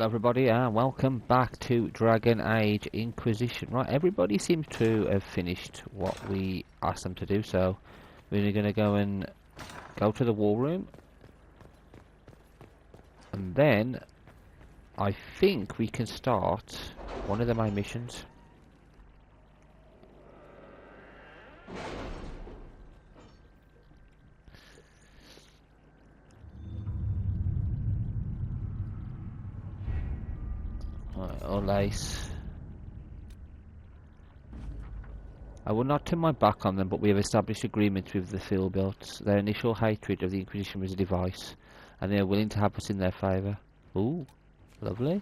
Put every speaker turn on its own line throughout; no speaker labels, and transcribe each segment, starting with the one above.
Hello everybody and welcome back to Dragon Age Inquisition. Right, everybody seems to have finished what we asked them to do, so we're going to go to the war room, and then I think we can start one of the main missions. Right, all ace. I will not turn my back on them, but we have established agreements with the Philbilts. Their initial hatred of the Inquisition was a device, and they are willing to have us in their favour. Ooh, lovely.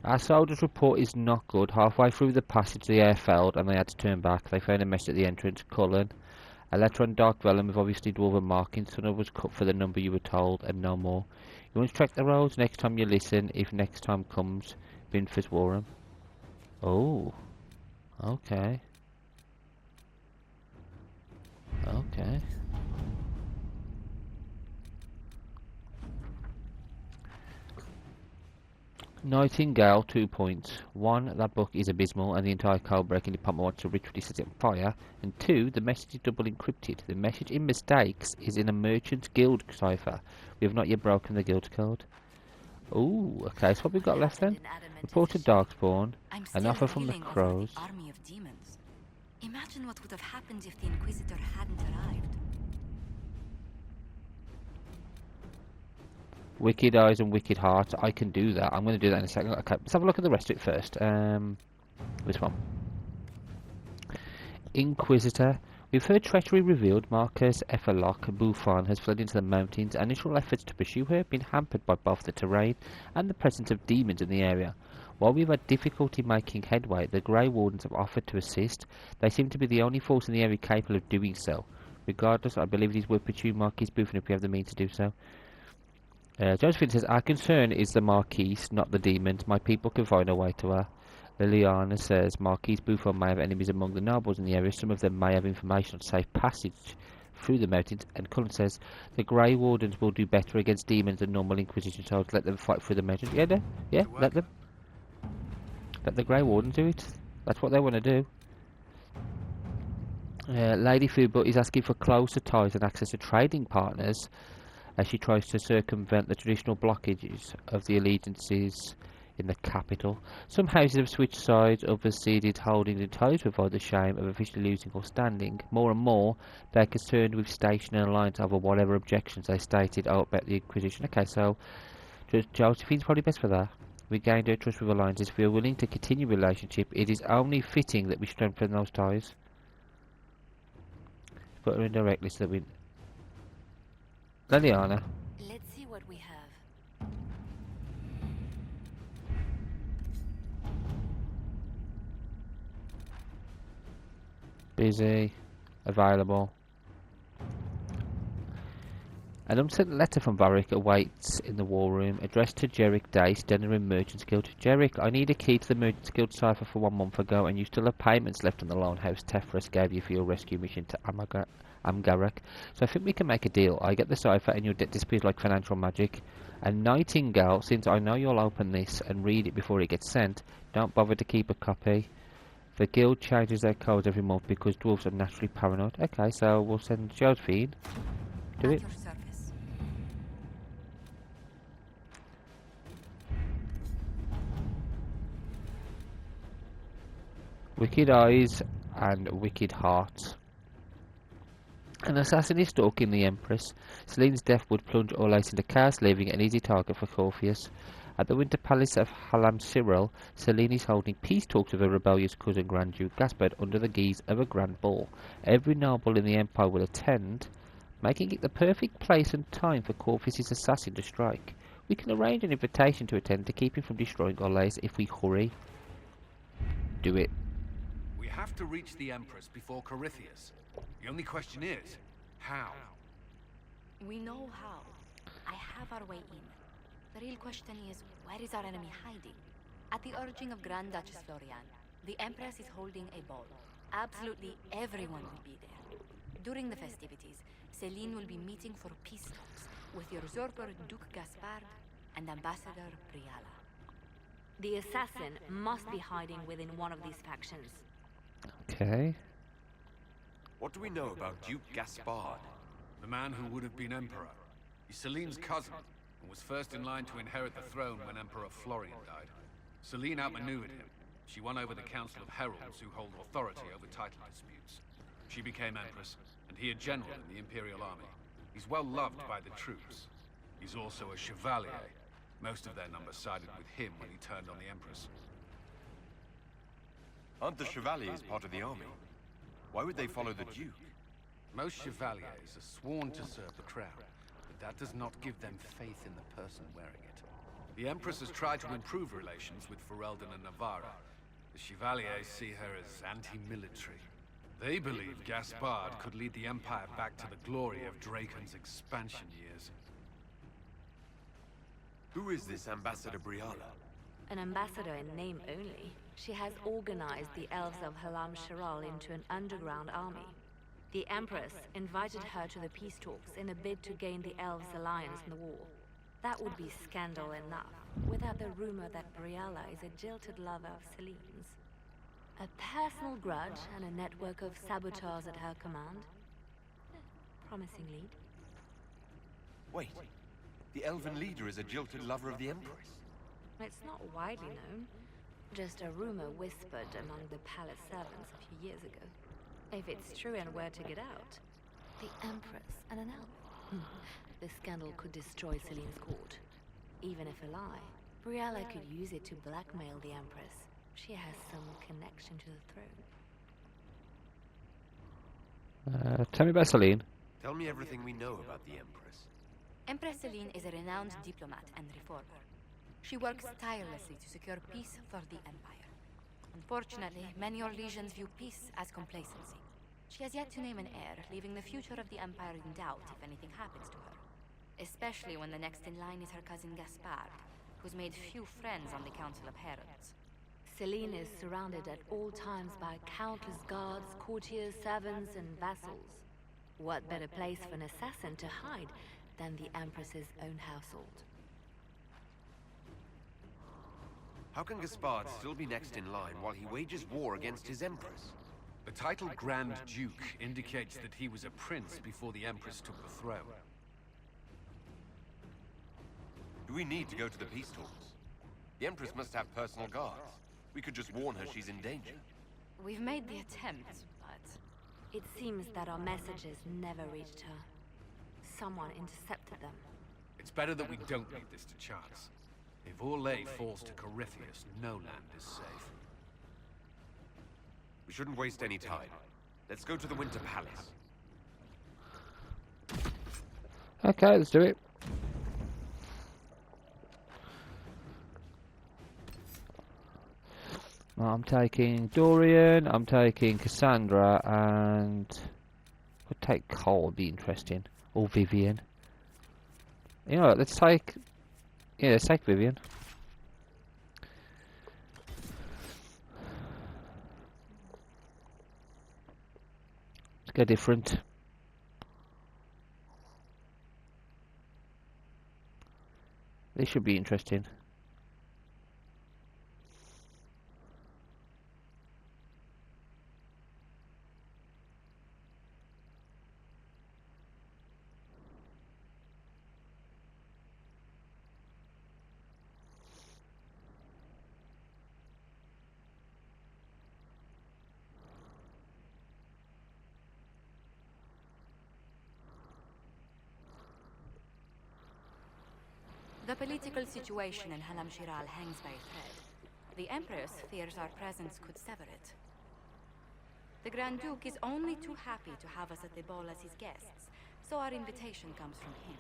Our soldiers' report is not good. Halfway through the passage, the air failed, and they had to turn back. They found a mess at the entrance. Cullen. A letter on dark vellum with obviously dwarven markings. Tunnel was cut for the number you were told, and no more. You want to track the roads next time you listen, if next time comes. Binford Warham. Oh. Okay. Okay. Nightingale, 2 points. 1, that book is abysmal and the entire code-breaking department wants to ritually set it on fire. And 2, the message is double encrypted. The message in mistakes is in a merchant's guild cipher. We have not yet broken the guild code. Ooh, okay, so what we've got left then? Report to Darkspawn, an offer from the Crows.
Army of demons. Imagine what would have happened if the Inquisitor hadn't arrived.
Wicked Eyes and Wicked Heart. I can do that. I'm going to do that in a second. Okay, let's have a look at the rest of it first. This one. Inquisitor. We've heard treachery revealed. Marcus Effelock Buffon has fled into the mountains. Initial efforts to pursue her have been hampered by both the terrain and the presence of demons in the area. While we've had difficulty making headway, the Grey Wardens have offered to assist. They seem to be the only force in the area capable of doing so. Regardless, I believe it is worth pursuing Marquis Buffon if we have the means to do so. Josephine says, our concern is the Marquise, not the demons. My people can find a way to her. Liliana says, Marquise Buffon may have enemies among the nobles in the area. Some of them may have information on safe passage through the mountains. And Cullen says, the Grey Wardens will do better against demons than normal Inquisition soldiers. Let them fight through the mountains. Yeah, let them. Let the Grey Wardens do it. That's what they want to do. Lady Fuba is asking for closer ties and access to trading partners, as she tries to circumvent the traditional blockages of the allegiances in the capital. Some houses have switched sides, others ceded holdings entirely to avoid the shame of officially losing or standing. More and more, they're concerned with stationing an alliance over whatever objections they stated about the Inquisition. Okay, so Josephine's probably best for that. We gained her trust with alliances. If we are willing to continue relationship, it is only fitting that we strengthen those ties. Put her indirectly so that we... Liliana.
Let's see what we have.
Busy. Available. An unsent letter from Varric awaits in the war room, addressed to Jerick Dace, Denner in Merchant's Guild. Jerick, I need a key to the Merchant's Guild cipher for 1 month ago, and you still have payments left on the loan house Tefras gave you for your rescue mission to Amgarak. So I think we can make a deal. I get the cipher and your debt disappears like financial magic. And Nightingale, since I know you'll open this and read it before it gets sent, don't bother to keep a copy. The guild changes their codes every month because dwarves are naturally paranoid. Okay, so we'll send Josephine. Do it.
At your service.
Wicked Eyes and Wicked Heart. An assassin is stalking the Empress. Celine's death would plunge Orlace into chaos, leaving an easy target for Corpheus. At the Winter Palace of Halam Cyril, Celine is holding peace talks with her rebellious cousin Grand Duke Gaspard under the guise of a grand ball. Every noble in the Empire will attend, making it the perfect place and time for Corpheus' assassin to strike. We can arrange an invitation to attend to keep him from destroying Orlace if we hurry. Do it.
We have to reach the Empress before Corypheus. The only question is, how?
We know how. I have our way in. The real question is, where is our enemy hiding? At the urging of Grand Duchess Florian, the Empress is holding a ball. Absolutely everyone will be there. During the festivities, Celine will be meeting for peace talks with the usurper Duke Gaspard, and Ambassador Briala.
The assassin must be hiding within one of these factions.
Okay.
What do we know about Duke Gaspard?
The man who would have been Emperor. He's Celine's cousin, and was first in line to inherit the throne when Emperor Florian died. Celine outmaneuvered him. She won over the Council of Heralds, who hold authority over title disputes. She became Empress, and he a general in the Imperial Army. He's well loved by the troops. He's also a Chevalier. Most of their number sided with him when he turned on the Empress.
Aren't the Chevaliers part of the army? Why would they follow the Duke?
Most Chevaliers are sworn to serve the crown, but that does not give them faith in the person wearing it. The Empress has tried to improve relations with Ferelden and Navarra. The Chevaliers see her as anti-military. They believe Gaspard could lead the Empire back to the glory of Dracon's expansion years.
Who is this Ambassador Briala?
An ambassador in name only. She has organized the elves of Halam Shiral into an underground army. The Empress invited her to the peace talks in a bid to gain the elves' alliance in the war. That would be scandal enough, without the rumor that Briala is a jilted lover of Celine's. A personal grudge and a network of saboteurs at her command. Promising lead.
Wait, the elven leader is a jilted lover of the Empress.
It's not widely known. Just a rumor whispered among the palace servants a few years ago. If it's true and were to get out,
The Empress and an elf.
the scandal could destroy Celine's court. Even if a lie, Briala could use it to blackmail the Empress. She has some connection to the throne.
Tell me about Celine.
Tell me everything we know about the Empress.
Empress Celine is a renowned diplomat and reformer. She works tirelessly to secure peace for the Empire. Unfortunately, many Orlesians view peace as complacency. She has yet to name an heir, leaving the future of the Empire in doubt if anything happens to her. Especially when the next in line is her cousin Gaspard, who's made few friends on the Council of Heralds.
Celine is surrounded at all times by countless guards, courtiers, servants, and vassals. What better place for an assassin to hide than the Empress's own household?
How can Gaspard still be next in line while he wages war against his Empress?
The title Grand Duke indicates that he was a prince before the Empress took the throne.
Do we need to go to the peace talks? The Empress must have personal guards. We could just warn her she's in danger.
We've made the attempt, but
It seems that our messages never reached her. Someone intercepted them.
It's better that we don't leave this to chance. If Orlais falls to Corypheus, no land is safe.
We shouldn't waste any time. Let's go to the Winter Palace.
Okay, let's do it. I'm taking Dorian, I'm taking Cassandra, and I'll take Cole, be interesting. Or Vivian. You know what, let's take Vivian. Let's go different. This should be interesting.
the political situation in Halam Shiral hangs by a thread. The Empress fears our presence could sever it. The Grand Duke is only too happy to have us at the ball as his guests, so our invitation comes from him.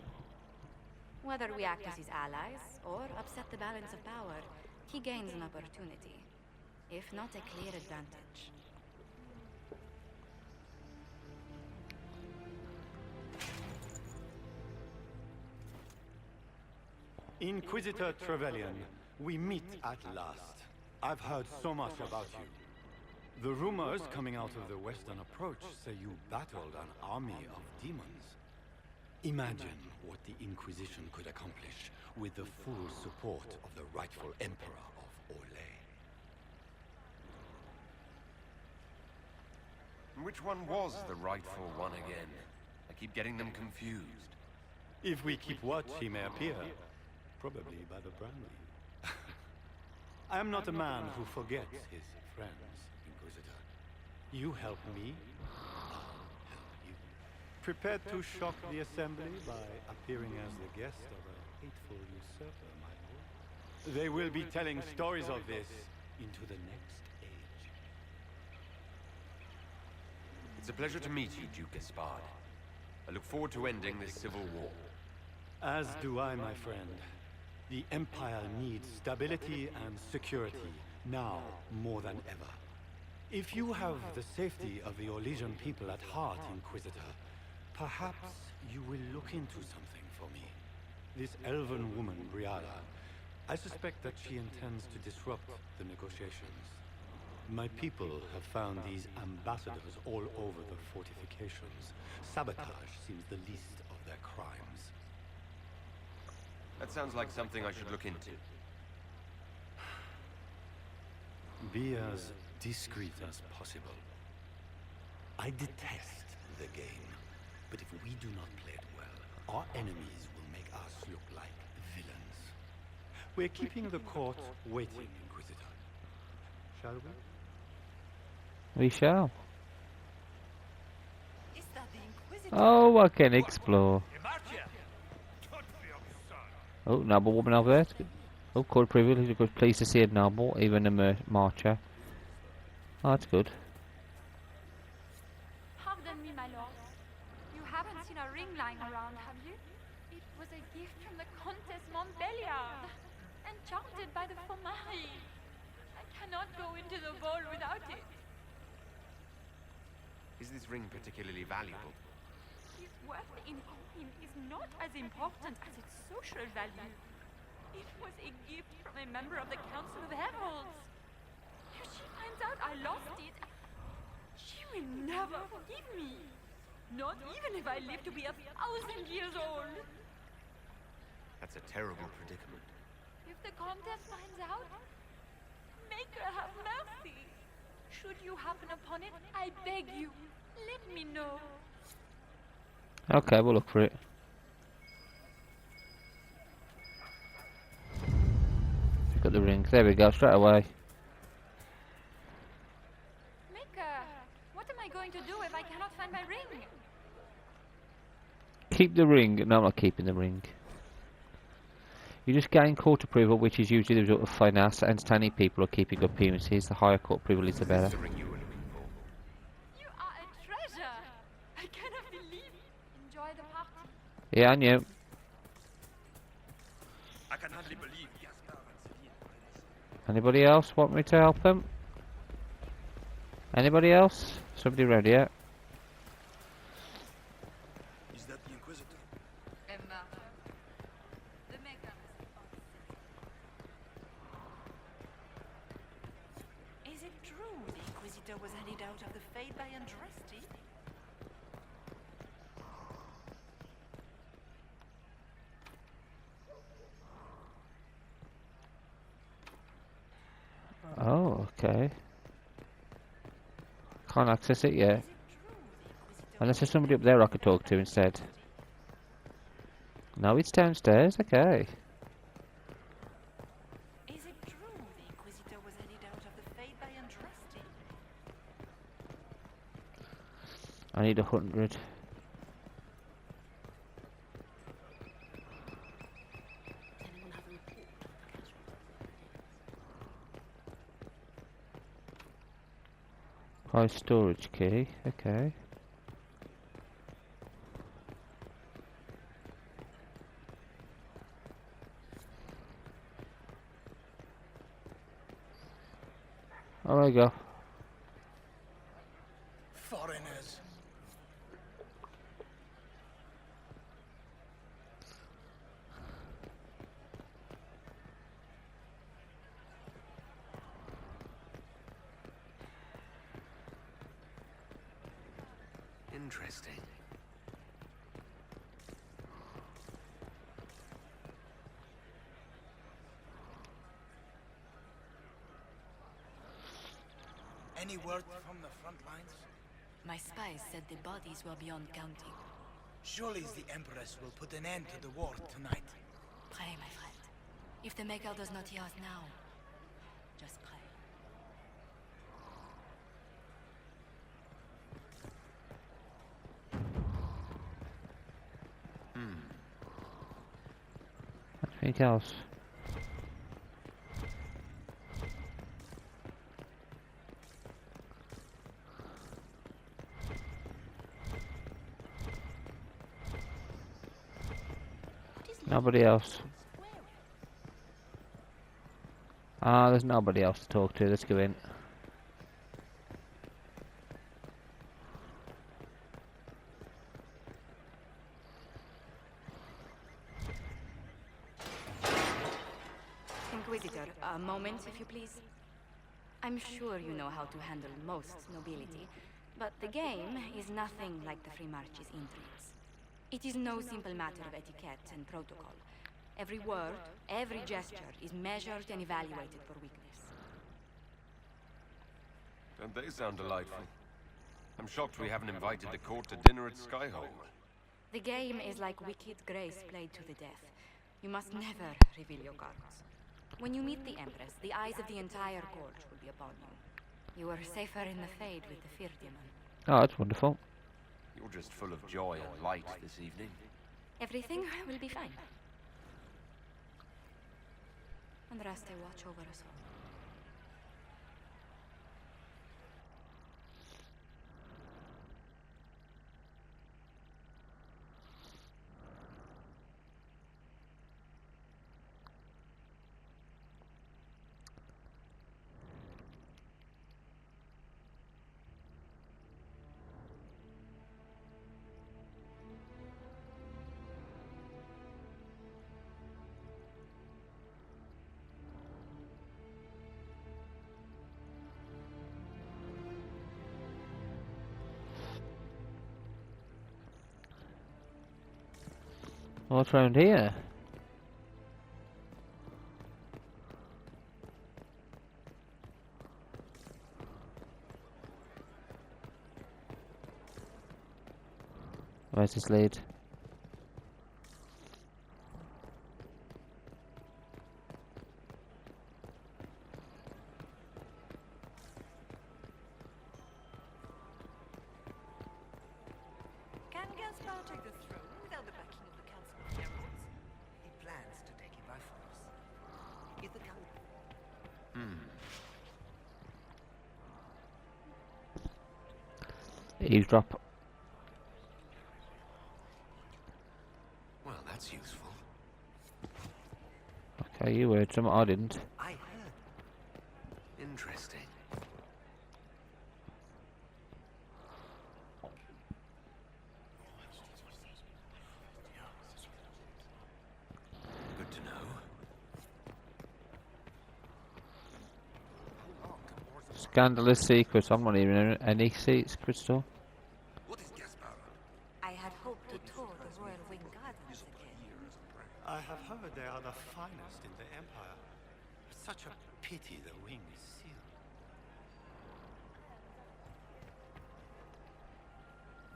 Whether we act as his allies, or upset the balance of power, he gains an opportunity, if not a clear advantage.
Inquisitor Trevelyan, we meet at last. I've heard so much about you. The rumors coming out of the Western Approach say you battled an army of demons. Imagine what the Inquisition could accomplish with the full support of the rightful Emperor of Orlais.
Which one was the rightful one again? I keep getting them confused.
If we keep watch, he may appear. Probably by the brandy. I am not a man who forgets his friends, Inquisitor. You help me, I'll help you. Prepared to shock the Assembly by appearing as the guest of a hateful usurper, my lord? They will be telling stories of this into the next age.
It's a pleasure to meet you, Duke Gaspard. I look forward to ending this civil war.
As do I, my friend. The Empire needs stability and security, now more than ever. If you have the safety of the Orlesian people at heart, Inquisitor, perhaps you will look into something for me. This elven woman, Briara, I suspect that she intends to disrupt the negotiations. My people have found these ambassadors all over the fortifications. Sabotage seems the least of their crimes.
That sounds like something I should look into.
Be as discreet as possible. I detest the game, but if we do not play it well, our enemies will make us look like villains. We're keeping the court waiting, Inquisitor. Shall we?
We shall.
Is that the Inquisitor?
Oh, I can explore. Oh, noble woman over there. It's good. Oh, court privilege. Good. Pleased to see a noble, even a marcher. Oh, that's good.
Pardon me, my lord. You haven't seen a ring lying around, have you? It was a gift from the Countess Montbéliard, enchanted by the Fomari. I cannot go into the ball without it.
Is this ring particularly valuable?
Its worth in coin is not as important as its social value. It was a gift from a member of the Council of Heralds. If she finds out I lost it, she will never forgive me. Not even if I live to be 1,000 years old.
That's a terrible predicament.
If the Countess finds out, make her have mercy. Should you happen upon it, I beg you, let me know.
Okay, we'll look for it. Got the ring. There we go, straight away.
Mika, what am I going to do if I cannot find my ring?
Keep the ring. No, I'm not keeping the ring. You just gain court approval, which is usually the result of finance, entertaining people, or keeping good appearances. The higher court approval is the better.
Is this the ring you were looking for?
You are a treasure. I cannot believe it. Enjoy the party.
Yeah, I knew.
I can hardly believe Gaspard and Celine.
Anybody else want me to help them? Anybody else? Somebody ready yet?
Is that the Inquisitor?
Emma. The Mecca.
Is it true the Inquisitor was handed out of the Fate by Andraste?
Oh, okay. Can't access it yet. Unless there's somebody up there I could talk to instead. No, it's downstairs. Okay.
Is it true the Inquisitor was handed out of the Fate by Andraste?
I need 100.
Anyone have a report of the casualties?
High storage key. Okay. Oh, there you go.
Foreigners.
Interesting.
Any word from the front lines?
My spies said the bodies were beyond counting.
Surely the Empress will put an end to the war tonight.
Pray, my friend. If the Maker does not hear us now, just pray.
Anything else? Nobody else. Ah, there's nobody else to talk to. Let's go in.
Inquisitor, a moment, if you please. I'm sure you know how to handle most nobility, but the game is nothing like the Free March's intrigues. It is no simple matter of etiquette and protocol. Every word, every gesture is measured and evaluated for weakness.
Don't they sound delightful? I'm shocked we haven't invited the court to dinner at Skyhold.
The game is like Wicked Grace played to the death. You must never reveal your cards. When you meet the Empress, the eyes of the entire court will be upon you. You are safer in the Fade with the Fear Demon.
Oh, that's wonderful.
You're just full of joy and light this evening.
Everything will be fine. And Raste watch over us all.
What's round here? Where's this lead?
Can Gaspar take the throne without the backing of the Council of Heralds?
He plans to take it by force.
Is the Council...
Eavesdrop.
Well, that's useful.
Okay, you heard some. I didn't.
I heard. Interesting. Good to know.
Scandalous secrets. I'm not even in any seats, Crystal.
What is Gaspar?
I had hoped to tour the Royal Wing Gardens again.
I have heard they are the finest in the Empire. Such a pity the wing is sealed.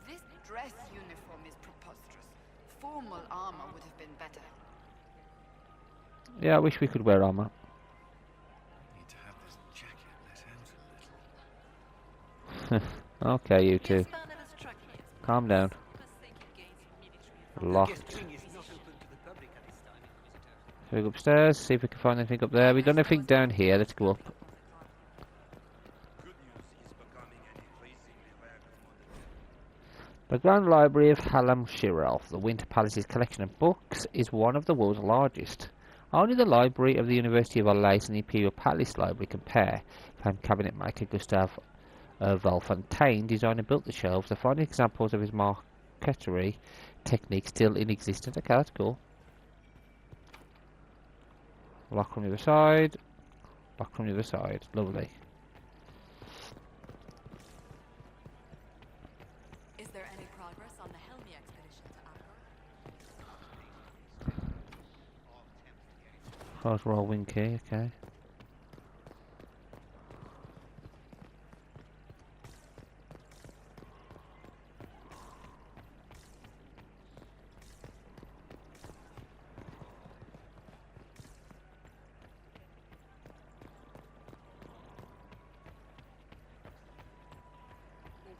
This dress uniform is preposterous. Formal armor would have been better.
Yeah, I wish we could wear armor.
Need to have this jacket let out a little.
Okay, you two.
Gaspar never struck me as
Calm down.
must think he gained some military...
Locked.
Wing is not open to the public at this time, Inquisitor.
So we go upstairs, see if we can find anything up there. We got anything down here. Let's go up. The Grand Library of Halam Shirel, the Winter Palace's collection of books, is one of the world's largest. Only the Library of the University of Alais and the Imperial Palace Library compare. Found cabinet maker Gustave Valfontaine designed and built the shelves to find examples of his marqueterie technique still in existence. Okay, that's cool. Lock from the other side. Lock from the other side. Lovely.
Is there any progress on the Helmi expedition to Akbar?
Close roll wing key, okay.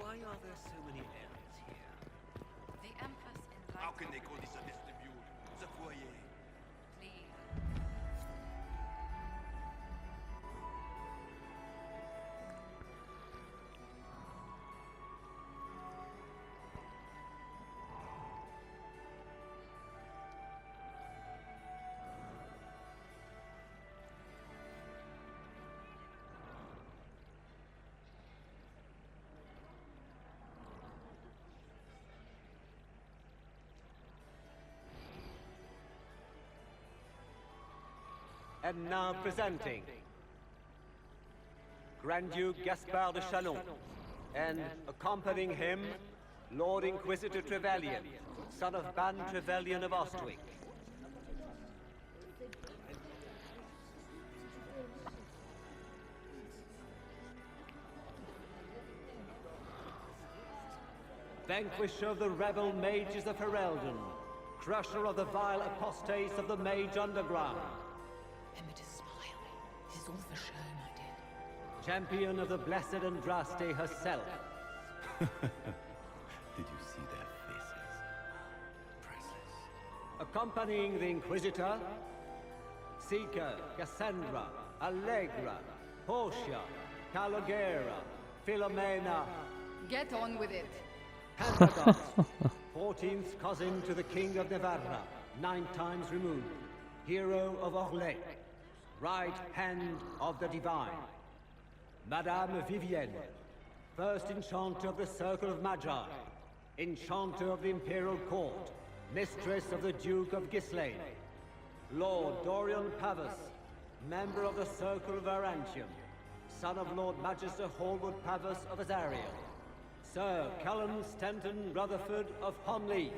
Why are there so many elves here?
The Empress invited...
How can they call this a vestibule? The foyer.
Please.
And now presenting Grand Duke Gaspard de Chalon, and accompanying him, Lord Inquisitor Trevelyan, son of Ban Trevelyan of Ostwick. Vanquisher of the rebel mages of Ferelden, crusher of the vile apostates of the Mage Underground.
Remember to smile. This is all for show, my dear.
Champion of the Blessed Andraste herself.
Did you see their faces? Priceless.
Accompanying the Inquisitor, Seeker, Cassandra, Allegra, Portia, Calogera, Philomena,
Get on with it.
Pentagon, 14th cousin to the King of Navarra, 9 times removed, hero of Orlais, right hand of the Divine. Madame Vivienne, first enchanter of the Circle of Magi, enchanter of the Imperial Court, mistress of the Duke of Ghislaine. Lord Dorian Pavus, member of the Circle of Arantium, son of Lord Magister Hallwood Pavus of Azariel. Sir Callum Stanton Rutherford of Honleaf,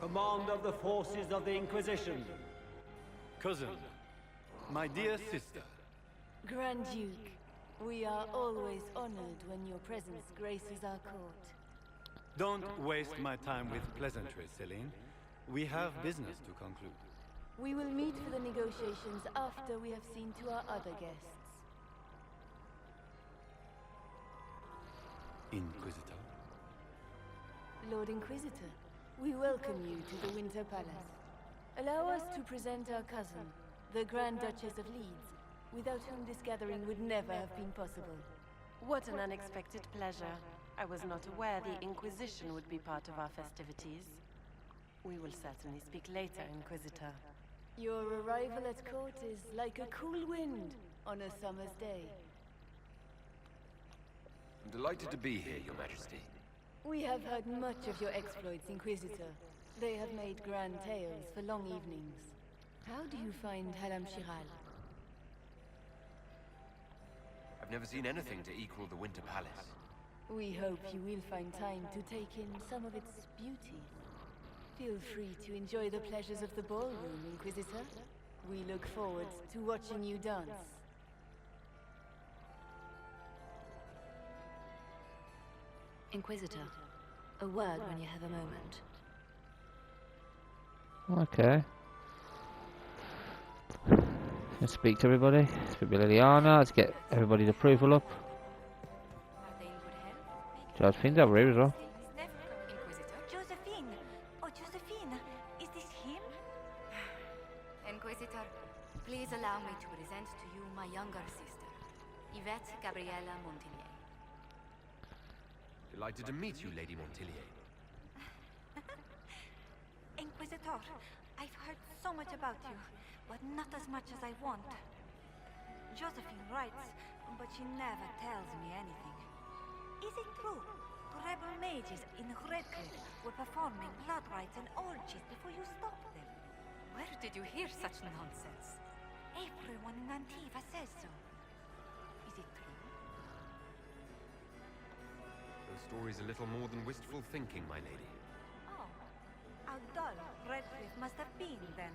commander of the forces of the Inquisition.
Cousin, my dear sister.
Grand Duke, we are always honored when your presence graces our court.
Don't waste my time with pleasantries, Celine. We have business to conclude.
We will meet for the negotiations after we have seen to our other guests.
Inquisitor.
Lord Inquisitor, we welcome you to the Winter Palace. Allow us to present our cousin, the Grand Duchess of Leeds, without whom this gathering would never have been possible.
What an unexpected pleasure. I was not aware the Inquisition would be part of our festivities. We will certainly speak later, Inquisitor.
Your arrival at court is like a cool wind on a summer's day.
I'm delighted to be here, Your Majesty.
We have heard much of your exploits, Inquisitor. They have made grand tales for long evenings. How do you find Halam Shiral?
I've never seen anything to equal the Winter Palace.
We hope you will find time to take in some of its beauty. Feel free to enjoy the pleasures of the ballroom, Inquisitor. We look forward to watching you dance.
Inquisitor, a word when you have a moment.
Okay. Let's speak to everybody. Speak to Liliana. Let's get everybody's approval up. Josephine's over here as well.
Josephine! Oh, Josephine! Is this him?
Inquisitor, please allow me to present to you my younger sister, Yvette Gabriella Montillier.
Delighted to meet you, Lady Montillier.
Inquisitor, I've heard so much about you, but not as much as I want. Josephine writes, but she never tells me anything. Is it true? Rebel mages in Redcliffe were performing blood rites and orgies before you stopped them.
Where did you hear such nonsense?
Everyone in Antiva says so. Is it true?
The story's a little more than wistful thinking, my lady.
Oh, how dull Redcliffe must have been then.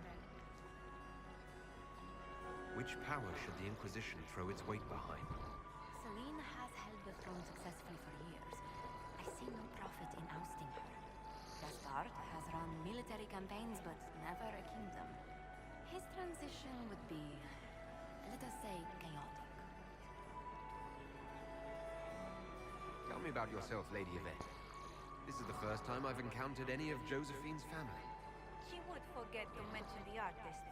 Which power should the Inquisition throw its weight behind?
Celine has held the throne successfully for years. I see no profit in ousting her. Gaspard has run military campaigns, but never a kingdom. His transition would be, let us say, chaotic.
Tell me about yourself, Lady Yvette. This is the first time I've encountered any of Josephine's family.
She would forget to mention the artists.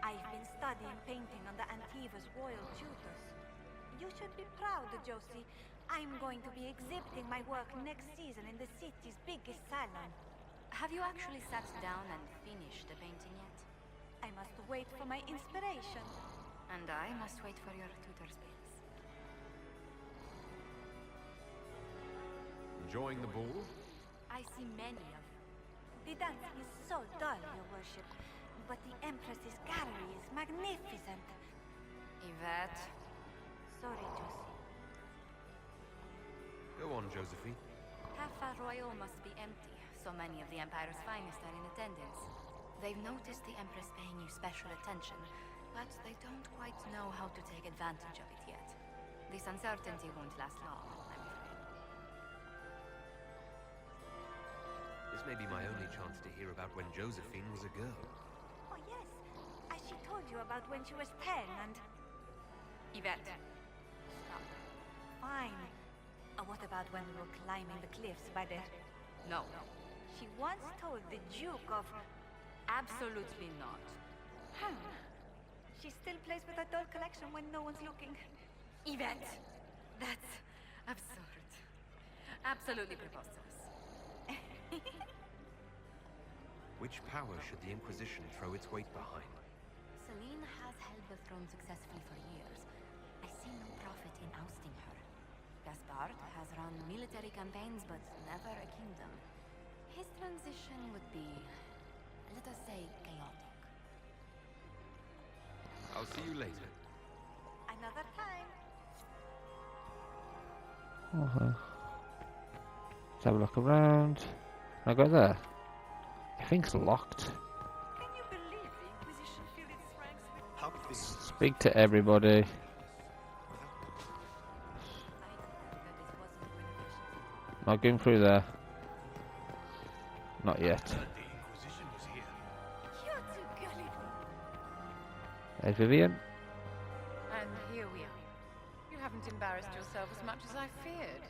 I've been studying painting under Antiva's royal tutors. You should be proud, Josie. I'm going to be exhibiting my work next season in the city's biggest salon.
Have you actually sat down and finished the painting yet?
I must wait for my inspiration.
And I must wait for your tutor's bills.
Enjoying the ball?
I see many of them.
The dancing is so dull, Your Worship. But the Empress's gallery is magnificent.
Yvette.
Sorry, Josie.
Go on, Josephine.
Cafe Royal must be empty. So many of the Empire's finest are in attendance. They've noticed the Empress paying you special attention, but they don't quite know how to take advantage of it yet. This uncertainty won't last long, I'm afraid.
This may be my only chance to hear about when Josephine was a girl.
Oh, yes. As she told you about when she was 10 and...
Yvette. Stop.
Fine. What about when we were climbing the cliffs by the...
No.
She once told the Duke of...
Absolutely not.
She still plays with her doll collection when no one's looking.
Yvette! That's absurd. Absolutely preposterous.
Which power should the Inquisition throw its weight behind?
Celine has held the throne successfully for years. I see no profit in ousting her. Gaspard has run military campaigns, but never a kingdom. His transition would be, let us say, chaotic.
I'll see you later.
Another time.
Okay. Let's have a look around. Can I go there? I think it's locked.
Can you believe the Inquisition filled its ranks with...
Speak to everybody. Not going through there. Not yet. There's Vivian.
And here we are. You haven't embarrassed yourself as much as I feared.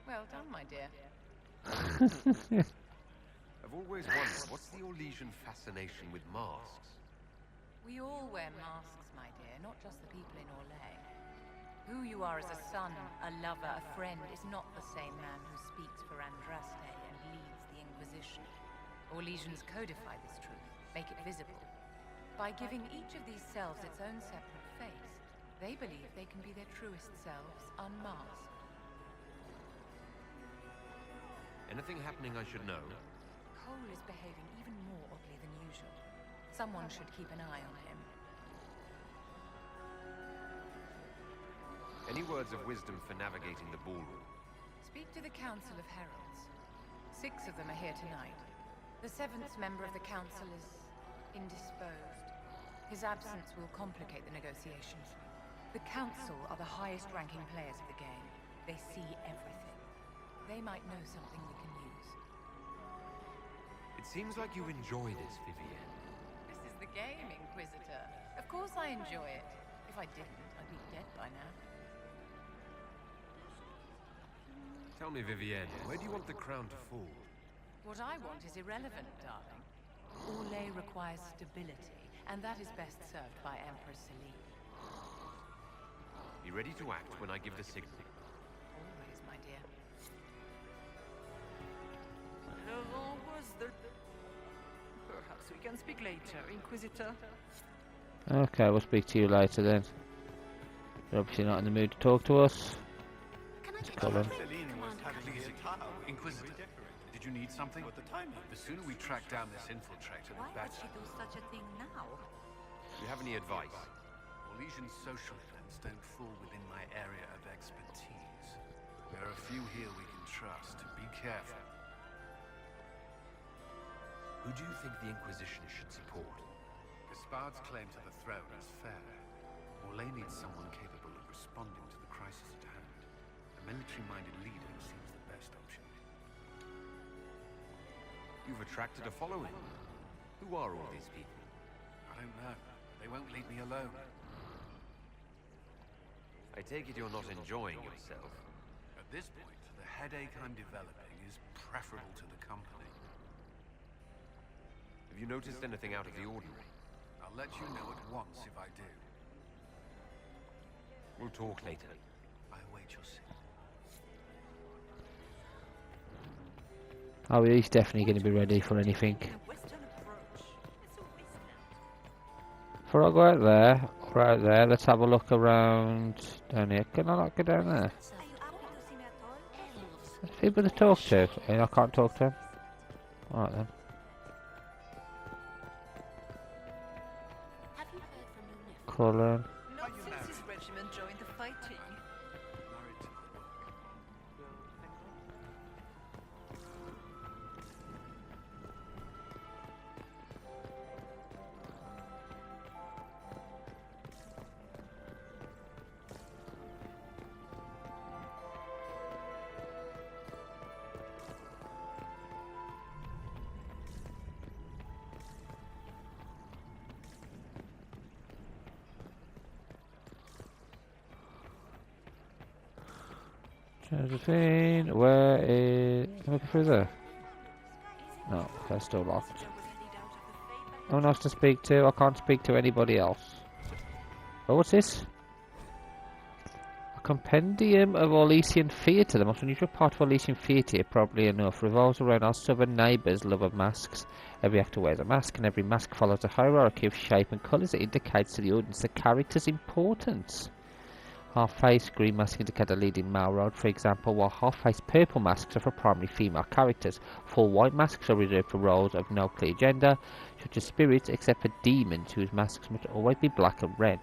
Well done, my dear.
I've always wondered, what's the Orlesian fascination with masks?
We all wear masks, my dear, not just the people in Orlais. Who you are as a son, a lover, a friend, is not the same man who speaks for Andraste and leads the Inquisition. Orlesians codify this truth, make it visible. By giving each of these selves its own separate face, they believe they can be their truest selves, unmasked.
Anything happening I should know?
Cole is behaving even more oddly than usual. Someone should keep an eye on him.
Any words of wisdom for navigating the ballroom?
Speak to the Council of Heralds. 6 of them are here tonight. The 7th member of the Council is indisposed. His absence will complicate the negotiations. The Council are the highest-ranking players of the game. They see everything. They might know something we can use.
It seems like you enjoy this, Vivienne.
This is the game, Inquisitor. Of course I enjoy it. If I didn't, I'd be dead by now.
Tell me, Vivienne, where do you want the crown to fall?
What I want is irrelevant, darling. Orlais requires stability, and that is best served by Empress Celine.
Be ready to act when I give the signal.
Always, my dear.
How long was the... Perhaps we can speak later, Inquisitor.
Okay, we'll speak to you later then. You're obviously not in the mood to talk to us. Let's call him.
Inquisitor, did you need something? The sooner we track down this infiltrator, the
Why would
better.
she do such a thing now?
Do you have any advice?
Orlesian social events don't fall within my area of expertise. There are a few here we can trust. Be careful.
Who do you think the Inquisition should support?
Gaspard's claim to the throne is fair. Orlais needs someone capable of responding to the crisis at hand. A military-minded leader seems the best option.
You've attracted a following. Who are all these people?
I don't know. They won't leave me alone.
I take it you're not enjoying yourself.
At this point, the headache I'm developing is preferable to the company.
Have you noticed anything out of the ordinary?
I'll let you know at once if I do.
We'll talk later.
I await your signal.
Oh, he's definitely going to be ready for anything. Before I go out there, right there, let's have a look around down here. Can I not go down there? There's people to talk to, and I can't talk to them. Alright then. Cullen.
Not since his regiment joined the fighting.
Josephine, where is... Can I go through there? No, they're still locked. No one else to speak to. I can't speak to anybody else. Oh, what's this? A compendium of Orlesian theatre. The most unusual part of Orlesian theatre, probably enough, revolves around our southern neighbours' love of masks. Every actor wears a mask, and every mask follows a hierarchy of shape and colours that indicates to the audience the character's importance. Half-face green masks indicate a leading male role, for example, while half-face purple masks are for primary female characters. Full white masks are reserved for roles of no clear gender, such as spirits, except for demons, whose masks must always be black and red.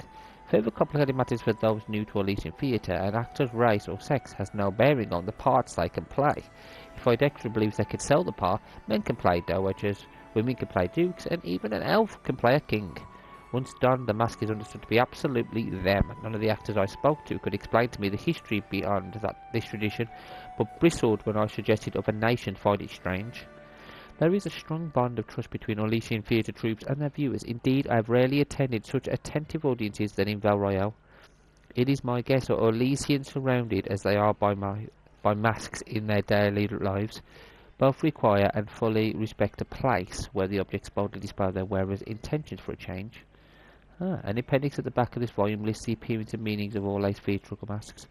Further complicated matters for those new to Orlesian theatre, an actor's race or sex has no bearing on the parts they can play. If Idextra believes they can sell the part, men can play dowagers, women can play dukes, and even an elf can play a king. Once done, the mask is understood to be absolutely them. None of the actors I spoke to could explain to me the history beyond this tradition, but bristled when I suggested other nations find it strange. There is a strong bond of trust between Orlesian theatre troupes and their viewers. Indeed, I have rarely attended such attentive audiences than in Val Royale. It is my guess that Orlesians, surrounded as they are by masks in their daily lives, both require and fully respect a place where the objects boldly display their wearers' intentions for a change. An appendix at the back of this volume lists the appearance and meanings of all lace theatrical masks.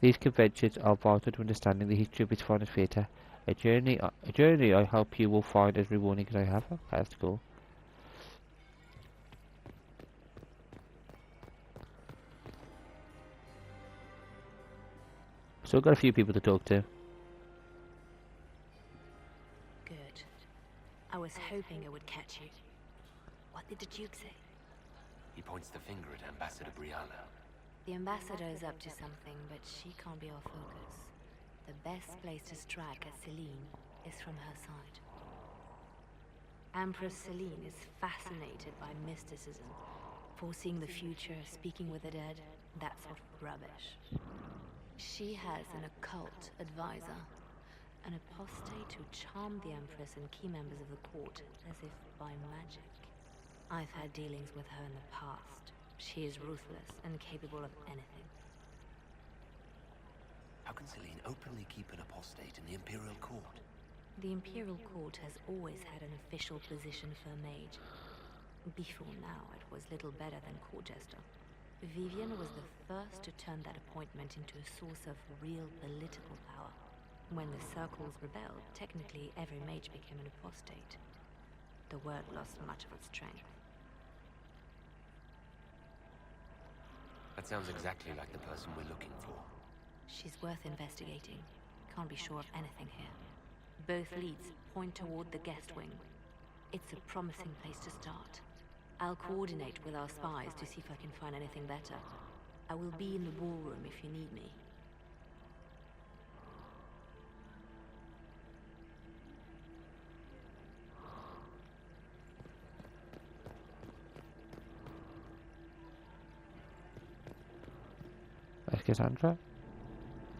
These conventions are vital to understanding the history of its finest theatre. A journey I hope you will find as rewarding as I have. Okay, that's cool. So I've got a few people to talk to.
Good. I was hoping it would catch you. What did the Duke say?
He points the finger at Ambassador Brianna.
The ambassador is up to something, but she can't be our focus. The best place to strike at Celine is from her side. Empress Celine is fascinated by mysticism, foreseeing the future, speaking with the dead, that sort of rubbish. She has an occult advisor, an apostate who charmed the Empress and key members of the court as if by magic. I've had dealings with her in the past. She is ruthless and capable of anything.
How can Celine openly keep an apostate in the Imperial Court?
The Imperial Court has always had an official position for a mage. Before now, it was little better than court jester. Vivian was the first to turn that appointment into a source of real political power. When the circles rebelled, technically every mage became an apostate. The word lost much of its strength.
That sounds exactly like the person we're looking for.
She's worth investigating. Can't be sure of anything here. Both leads point toward the guest wing. It's a promising place to start. I'll coordinate with our spies to see if I can find anything better. I will be in the ballroom if you need me.
Cassandra?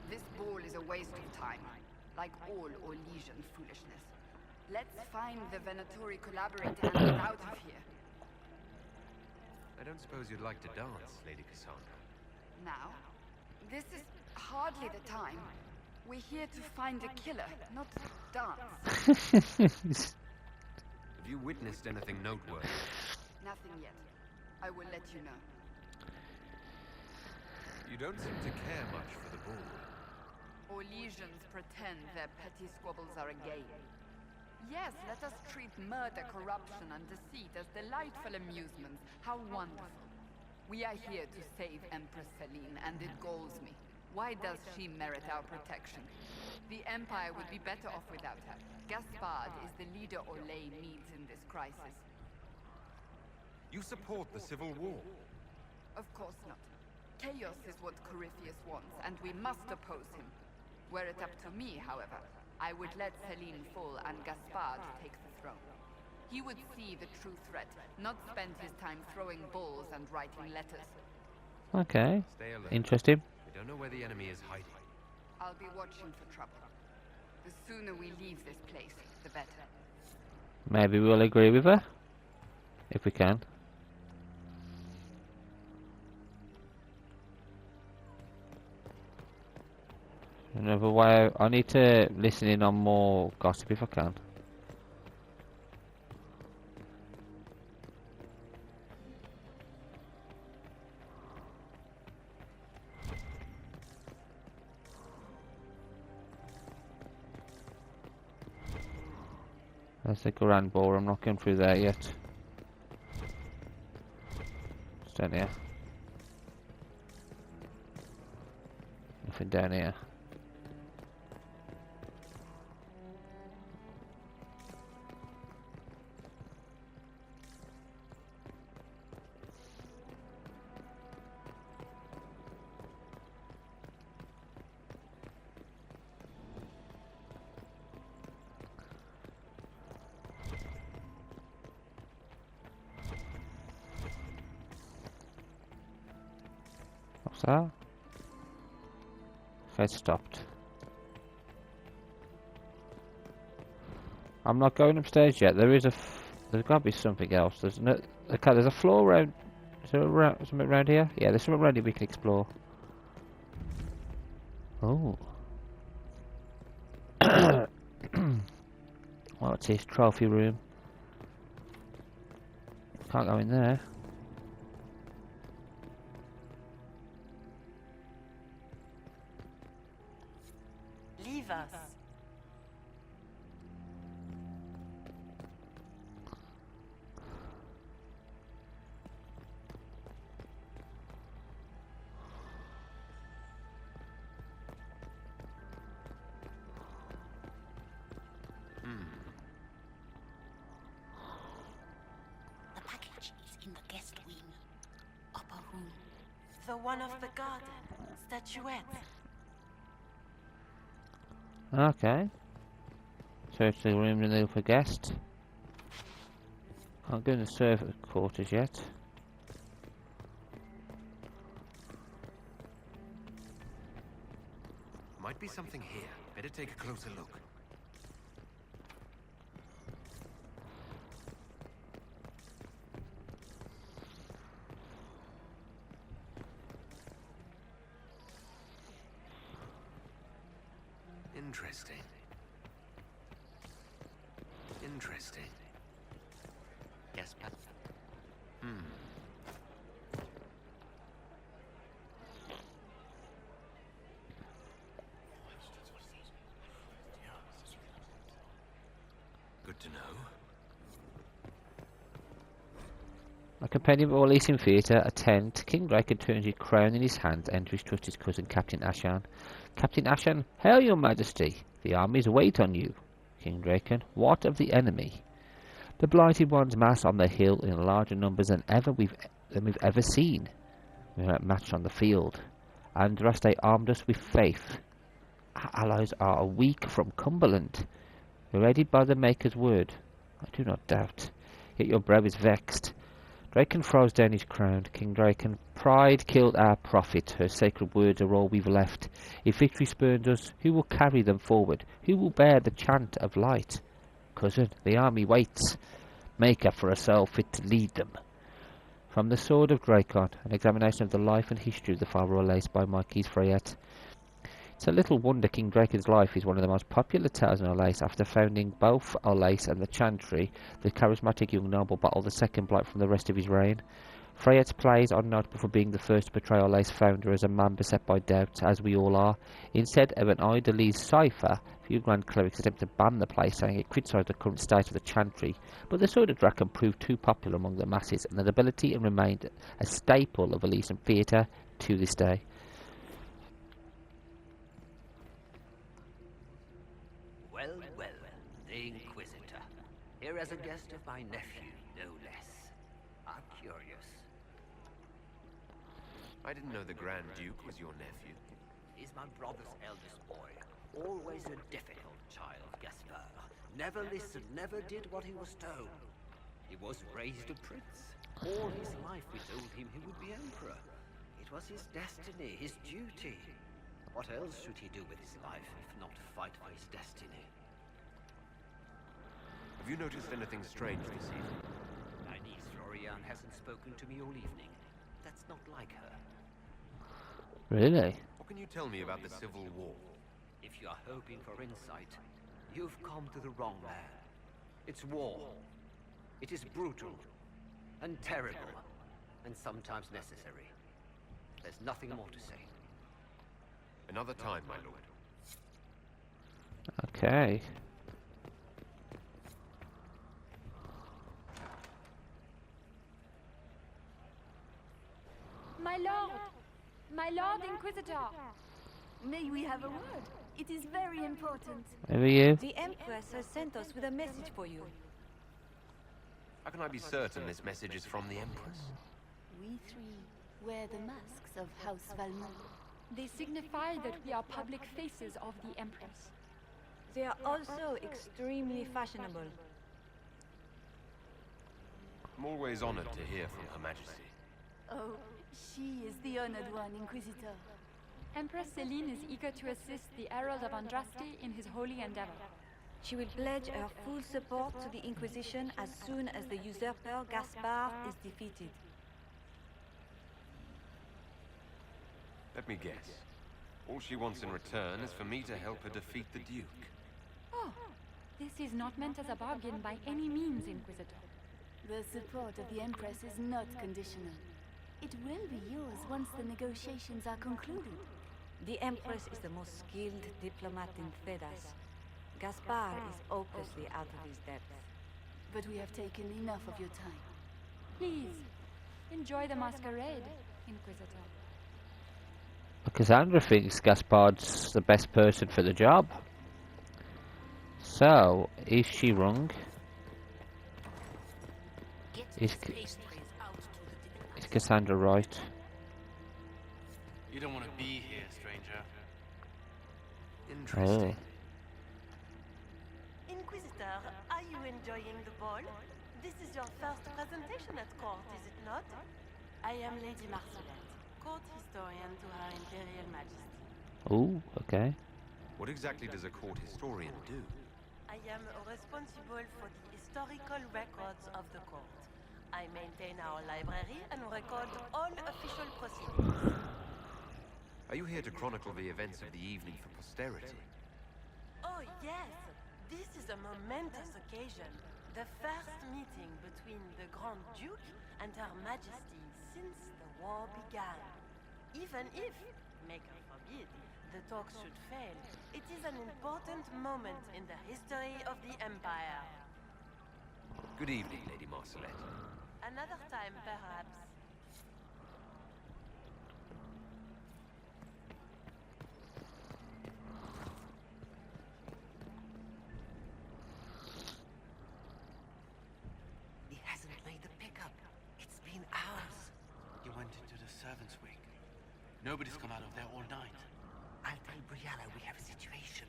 This ball is a waste of time, like all Orlesian foolishness. Let's find the Venatori collaborator and get out of here.
I don't suppose you'd like to dance, Lady Cassandra?
Now? This is hardly the time. We're here to find a killer, not dance.
Have you witnessed anything noteworthy?
Nothing yet. I will let you know.
You don't seem to care much for the ball.
Orlesians pretend their petty squabbles are a game. Yes, let us treat murder, corruption, and deceit as delightful amusements. How wonderful. We are here to save Empress Celine, and it galls me. Why does she merit our protection? The Empire would be better off without her. Gaspard is the leader Orlais needs in this crisis.
You support the civil war?
Of course not. Chaos is what Corypheus wants, and we must oppose him. Were it up to me, however, I would let Celine fall and Gaspard take the throne. He would see the true threat, not spend his time throwing balls and writing letters.
Okay.
Stay alert.
Interesting.
We don't know where the enemy is hiding.
I'll be watching for trouble. The sooner we leave this place, the better.
Maybe we'll agree with her. If we can. Another way, I need to listen in on more gossip if I can. That's the grand ball, I'm not going through there yet. It's down here. Nothing down here. What's that? Okay, it's stopped. I'm not going upstairs yet. There's got to be something else. There's a floor around. Is there something around here? Yeah, there's something around here we can explore. Oh. What's this? Trophy room. Can't go in there.
Leave us.
The package is in the guest wing. Upper room.
The one of the garden. Statuette.
Okay. Search the room and look for guests. Can't go in the servant quarters yet.
Might be something here. Better take a closer look. Interesting. Interesting. Yes, but... Good to know.
A companion of Orlais in theatre, attend. King Draken turns his crown in his hand, enter his trusted cousin, Captain Ashan. Captain Ashan, hail your majesty. The armies wait on you. King Draken, what of the enemy? The blighted ones mass on the hill in larger numbers than we've ever seen. We are outmatched on the field. Andraste armed us with faith. Our allies are a week from Cumberland. We're ready by the Maker's word. I do not doubt. Yet your brow is vexed. Draken throws down his crown. King Draken, pride killed our prophet. Her sacred words are all we've left. If victory spurns us, who will carry them forward? Who will bear the chant of light? Cousin, the army waits. Make her for herself fit to lead them. From the Sword of Drakon, an examination of the life and history of the Father Orlais by Marquis Freyet. So little wonder King Dracon's life is one of the most popular tales in Orlais. After founding both Orlais and the Chantry, the charismatic young noble battled the second blight from the rest of his reign. Freyet's plays are notable for being the first to portray Orlais' founder as a man beset by doubt, as we all are. Instead of an idolized cipher, few Grand Clerics attempted to ban the play, saying it criticised the current state of the Chantry, but the Sword of Dragon proved too popular among the masses, and the nobility and remained a staple of Elysian theatre to this day.
Well, well, the Inquisitor. Here as a guest of my nephew, no less. I'm curious.
I didn't know the Grand Duke was your nephew.
He's my brother's eldest boy. Always a difficult child, Gaspar. Never listened, never did what he was told. He was raised a prince. All his life we told him he would be emperor. It was his destiny, his duty. What else should he do with his life if not fight for his destiny?
Have you noticed anything strange this evening?
My niece Florian hasn't spoken to me all evening. That's not like her.
Really?
What can you tell me about the Civil War?
If you are hoping for insight, you've come to the wrong man. It's war. It is brutal, and terrible, and sometimes necessary. There's nothing more to say.
Another time, my lord.
Okay.
My Lord Inquisitor!
May we have a word? It is very important.
Who are you?
The Empress has sent us with a message for you.
How can I be certain this message is from the Empress?
We three wear the masks of House Valmont.
They signify that we are public faces of the Empress.
They are also extremely fashionable.
I'm always honored to hear from Her Majesty.
Oh, she is the honored one, Inquisitor.
Empress Celine is eager to assist the Herald of Andraste in his holy endeavor.
She will pledge her full support to the Inquisition as soon as the usurper Gaspar is defeated.
Let me guess. All she wants in return is for me to help her defeat the Duke.
Oh, this is not meant as a bargain by any means, Inquisitor.
The support of the Empress is not conditional. It will be yours once the negotiations are concluded. The Empress is the most skilled diplomat in Thedas. Gaspar is hopelessly out of his depth. But we have taken enough of your time.
Please, enjoy the masquerade, Inquisitor.
Cassandra thinks Gaspard's the best person for the job. So, is she wrong? Is Cassandra right?
You don't want to be here, stranger.
Interesting.
Inquisitor, are you enjoying the ball? This is your first presentation at court, is it not? I am Lady Marcelette, court historian to Her Imperial Majesty.
Oh, okay.
What exactly does a court historian do?
I am responsible for the historical records of the court. I maintain our library and record all official proceedings.
Are you here to chronicle the events of the evening for posterity?
Oh yes, this is a momentous occasion. The first meeting between the Grand Duke and Her Majesty since the war began. Even if, maker forbid, the talks should fail, it is an important moment in the history of the Empire.
Good evening, Lady Marcelette.
Another time, perhaps.
He hasn't made the pickup. It's been hours.
He went into the servants' wing. Nobody's come out of there all night.
I'll tell Brianna we have a situation.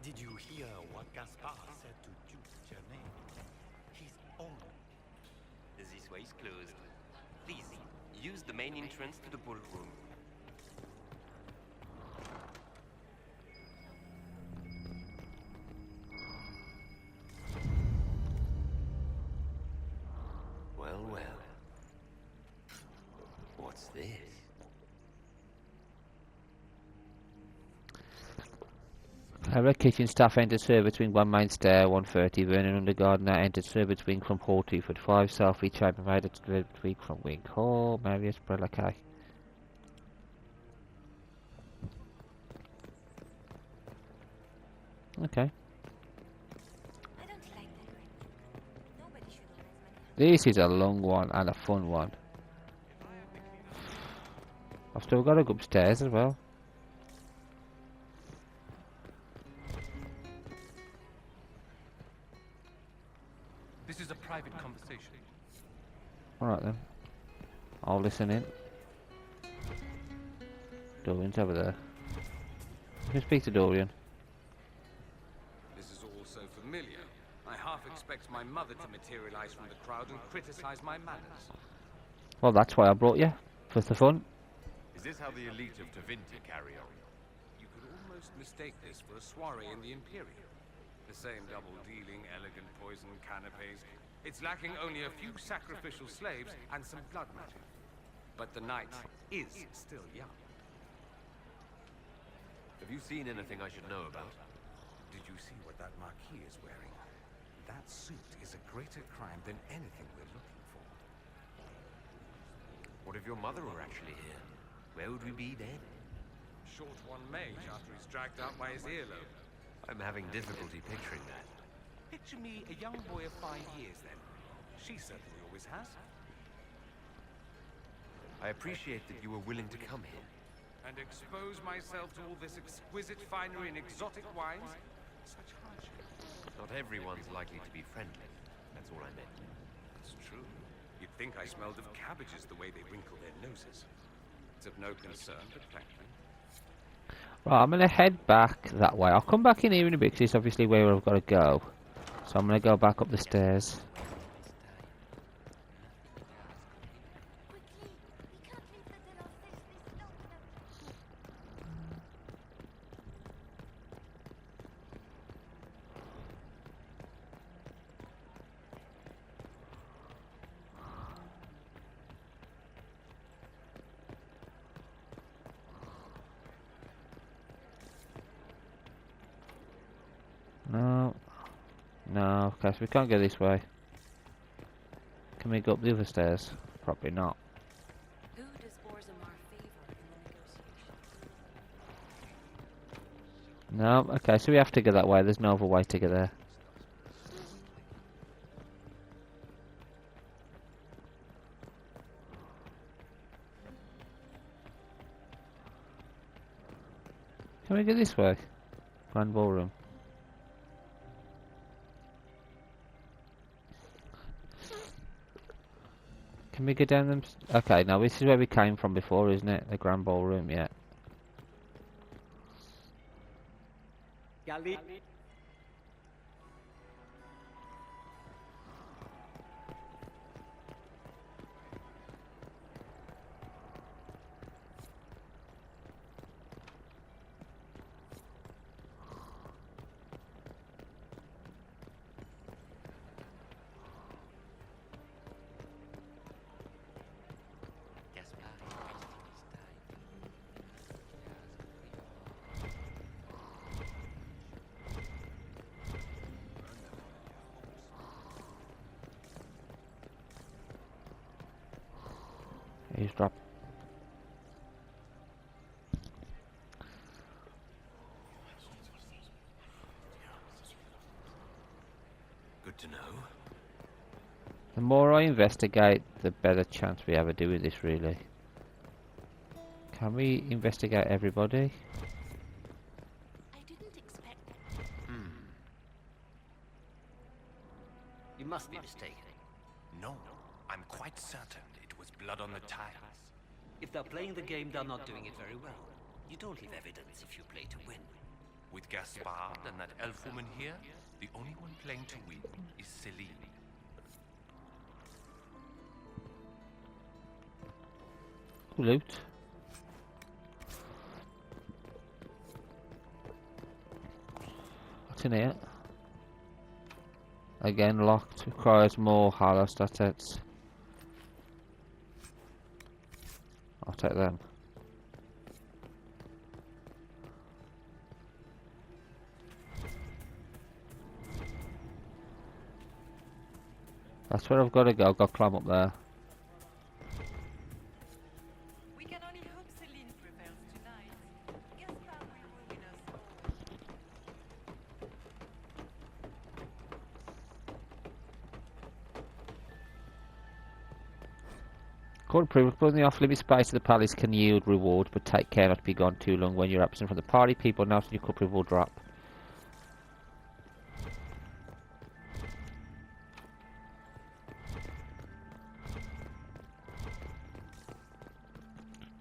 Did you hear what Gaspar said to Duke Germain? His own.
This way is closed. Please, use the main entrance to the ballroom.
Well, well.
Her kitchen staff entered service wing 1 main stair, 130. Vernon Undergardener entered service wing from hall 245. Selfie chamber made it service wing from wing hall. Marius Brelacay. Okay. This is a long one and a fun one. I've still got to go upstairs as well.
This is a private conversation.
Alright then. I'll listen in. Dorian's over there. You can speak to Dorian.
This is all so familiar. I half expect my mother to materialize from the crowd and criticize my manners.
Well, that's why I brought you. For the fun.
Is this how the elite of Tevinter carry on?
You could almost mistake this for a soiree in the Imperium. The same double-dealing, elegant poison canapes. It's lacking only a few sacrificial slaves and some blood magic. But the night is still young.
Have you seen anything I should know about?
Did you see what that Marquis is wearing? That suit is a greater crime than anything we're looking for.
What if your mother were actually here? Where would we be then?
Short one mage after he's dragged out by his earlobe.
I'm having difficulty picturing that.
Picture me a young boy of 5 years then. She certainly always has.
I appreciate that you were willing to come here.
And expose myself to all this exquisite finery and exotic wines? Such hardship.
Not everyone's likely to be friendly. That's all I meant.
It's true. You'd think I smelled of cabbages the way they wrinkle their noses. It's of no concern, but thank you.
Right, I'm going to head back that way. I'll come back in here in a bit because it's obviously where I've got to go. So I'm going to go back up the stairs. No, okay, so we can't go this way. Can we go up the other stairs? Probably not.
Who does Orzammar favor in the negotiations?
No, okay, so we have to go that way. There's no other way to get there. Can we go this way? Grand ballroom. Can we go down them? Okay, now this is where we came from before, isn't it? The grand ballroom, yeah.
Gali.
He's dropped.
Good to know.
The more I investigate, the better chance we have of doing this, really. Can we investigate everybody?
I didn't expect...
You must be mistaken.
No, I'm quite certain it was blood on the tiles.
If they're playing the game, they're not doing it very well. You don't leave evidence if you play to win.
With Gaspard and that elf woman here, the only one playing to win is Celine.
Loot. What's in here? Again locked. Requires more hollow statets. I'll take them. That's where I've got to go. I've got to climb up there.
We can only hope Celine prevails tonight. Gaspard will ruin us all.
According to protocol, in the off-limit space of the palace can yield rewards, but take care not to be gone too long. When you're absent from the party, people notice your cup will drop.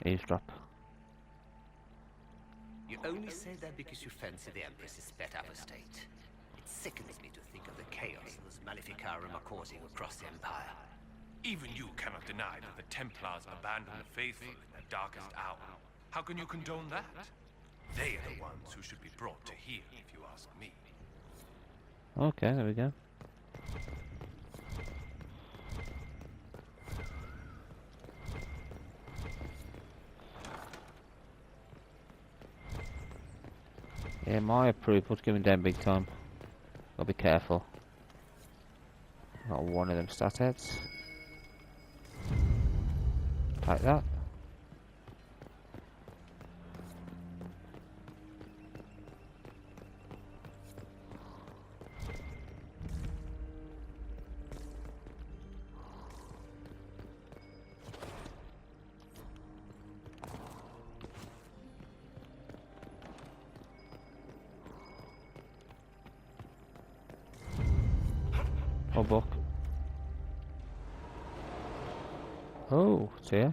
Eavesdrop.
You only say that because you fancy the Empress's sped up estate. It sickens me to think of the chaos those Maleficarum are causing across the Empire.
Even you cannot deny that the Templars abandoned the faithful in their darkest hour. How can you condone that? They are the ones who should be brought to heel, if you ask me.
Okay, there we go. Yeah, my approval's going down big time. Gotta be careful. Got one of them stat heads. Take that. Oh, book. Oh, it's here.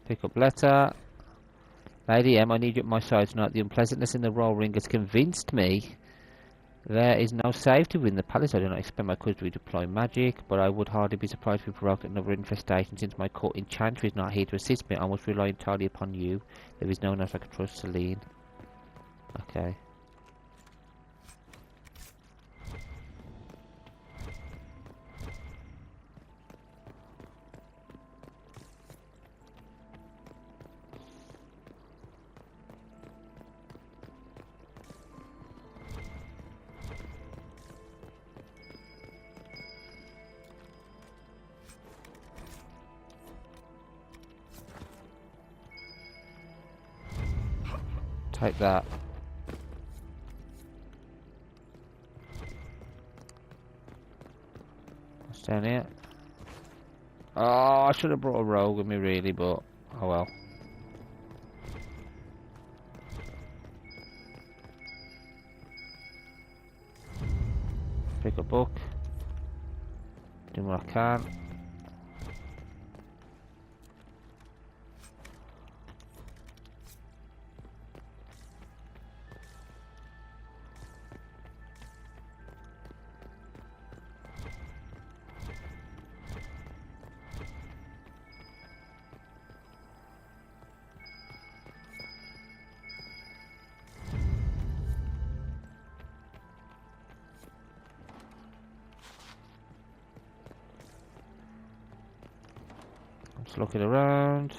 Pick up letter. Lady M, I need you at my side tonight. The unpleasantness in the royal ring has convinced me there is no safety within the palace. I do not expect my cousin to deploy magic, but I would hardly be surprised if we provoked another infestation. Since my court enchanter is not here to assist me, I must rely entirely upon you. There is no one else I can trust. Celine. Okay. Take that. What's down here? Oh, I should have brought a rogue with me really, but oh well. Pick a book. Do what I can. Just looking around.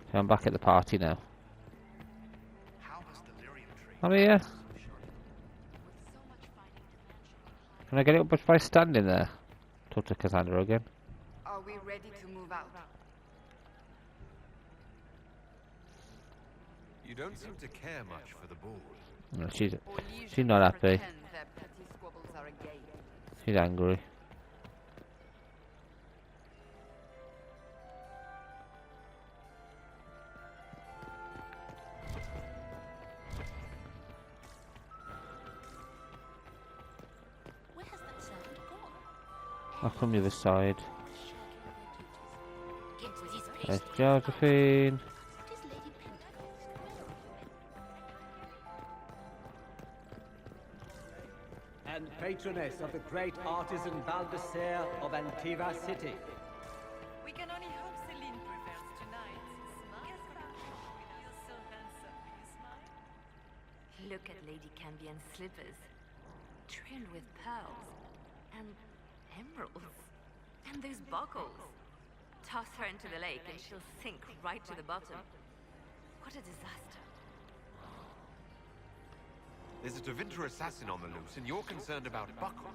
Okay, I'm back at the party now. I'm here. Can I get it up by standing there? Talk to Cassandra again.
Are we ready to move out?
You don't seem to care much for the ball.
No, she's not happy. She's angry. I'll come to the side. There's Josephine.
And patroness of the great artisan Baldassare of Antiva City.
We can only hope Celine prevails tonight. Gaspard, you're so handsome. Will you smile?
Look at Lady Cambion's slippers, trimmed with pearls and emeralds, and those buckles. Toss her into the lake and she'll sink right to the bottom. What a disaster.
There's a Tevinter assassin on the loose, and you're concerned about buckles.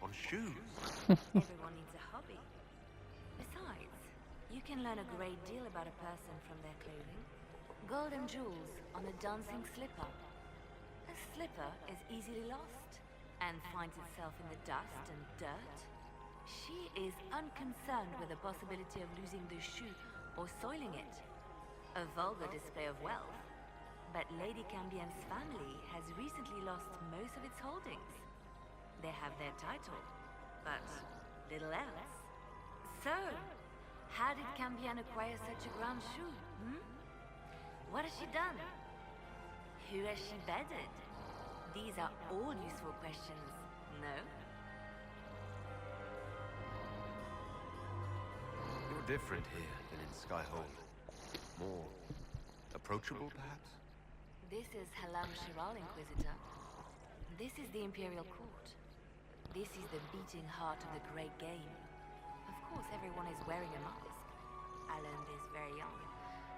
on shoes.
Everyone needs a hobby. Besides, you can learn a great deal about a person from their clothing. Gold and jewels on a dancing slipper. A slipper is easily lost and finds itself in the dust and dirt. She is unconcerned with the possibility of losing the shoe or soiling it. A vulgar display of wealth. But Lady Cambien's family has recently lost most of its holdings. They have their title, but little else. So, how did Cambien acquire such a grand shoe, What has she done? Who has she bedded? These are all useful questions, no?
You're different here than in Skyhold. More approachable, perhaps?
This is Halam Shiral, Inquisitor. This is the Imperial Court. This is the beating heart of the Great Game. Of course, everyone is wearing a mask. I learned this very young.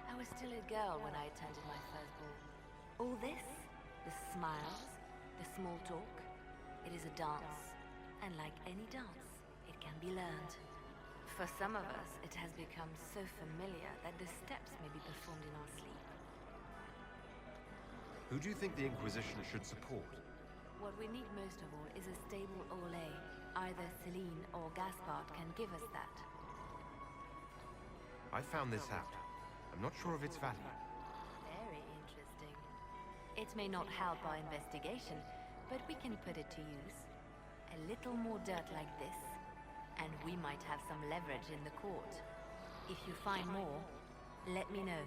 I was still a girl when I attended my first ball. All this, the smiles, the small talk, it is a dance. And like any dance, it can be learned. For some of us, it has become so familiar that the steps may be performed in our sleep.
Who do you think the Inquisition should support?
What we need most of all is a stable Orlais. Either Celine or Gaspard can give us that.
I found this out. I'm not sure of its value.
Very interesting. It may not help our investigation, but we can put it to use. A little more dirt like this, and we might have some leverage in the court. If you find more, let me know.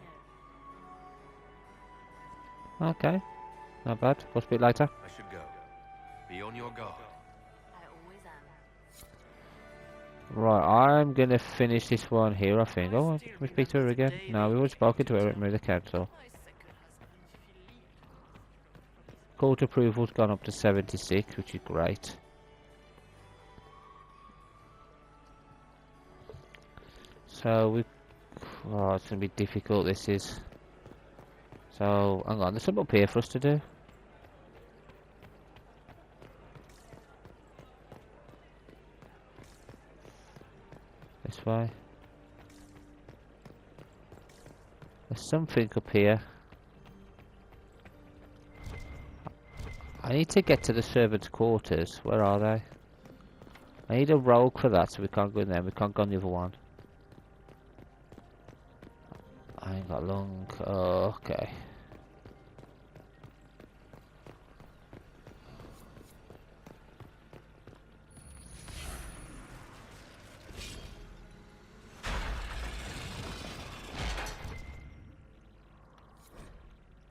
Okay, not bad. We'll speak later.
I should go. Be on your guard.
I always am.
Right, I'm gonna finish this one here, I think. Oh, can we speak to her again? No, we've already spoken to her at the council. Court approval's gone up to 76, which is great. So we... Oh, it's gonna be difficult, this is. So, hang on, there's something up here for us to do. This way. There's something up here. I need to get to the servants' quarters. Where are they? I need a rogue for that, so we can't go in there. We can't go on the other one. I ain't got long. Oh, okay.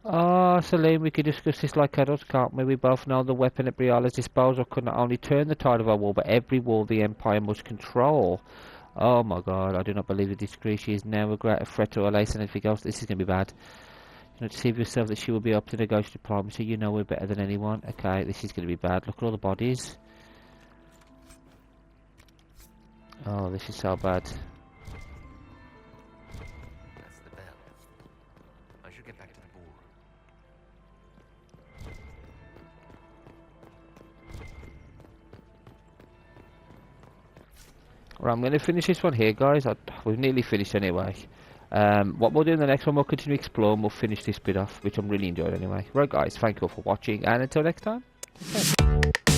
Ah, Celine, we could discuss this like adults, can't we? We both know the weapon at Briala's disposal could not only turn the tide of our war, but every war the Empire must control. Oh my god, I do not believe the discreet. She is now a greater threat to our lace and anything else. This is going to be bad. You know, deceive yourself that she will be up to negotiate diplomacy. You know we're better than anyone. Okay, this is going to be bad. Look at all the bodies. Oh, this is so bad.
That's the bell. I should get back to the ball.
Right, I'm going to finish this one here, guys. We've nearly finished anyway. What we'll do in the next one, we'll continue to explore and we'll finish this bit off, which I'm really enjoying anyway. Right, guys, thank you all for watching, and until next time. Okay.